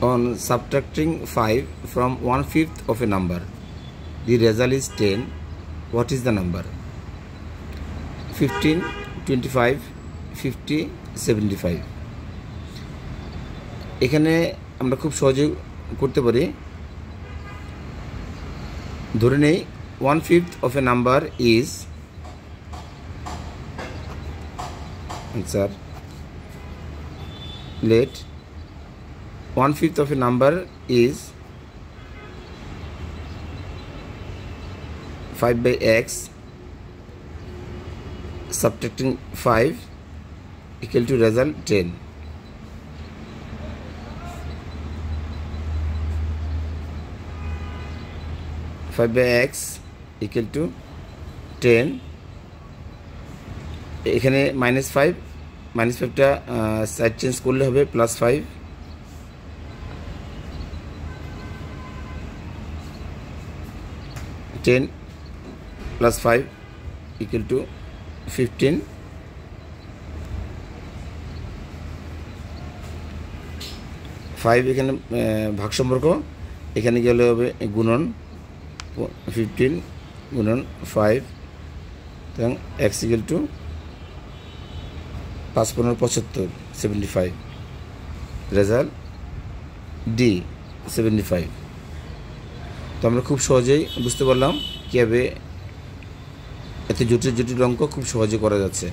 On subtracting 5 from 1/5 of a number, the result is 10. What is the number? 15, 25, 50, 75. এখানে আমরা খুব সহজে করতে পারি। ধরে নেই 1/5 of a number is answer. Let 1/5 of a number is 5 by x. Subtracting 5 equal to result 10. Five by x equal to 10. এখানে -5টা সাইড চেঞ্জ করলে হবে +5. 10 plus 5 equal to 15. 5 এখানে ভাগ সম্পর্ক, এখানে গেলে হবে গুণন 15 গুণন 5, এবং x equal to 5 15 75, 75. Result D 75. তো আমরা খুব সহজেই বুঝতে পারলাম কীভাবে এত জটিল জটিল অঙ্ক খুব সহজে করা যাচ্ছে।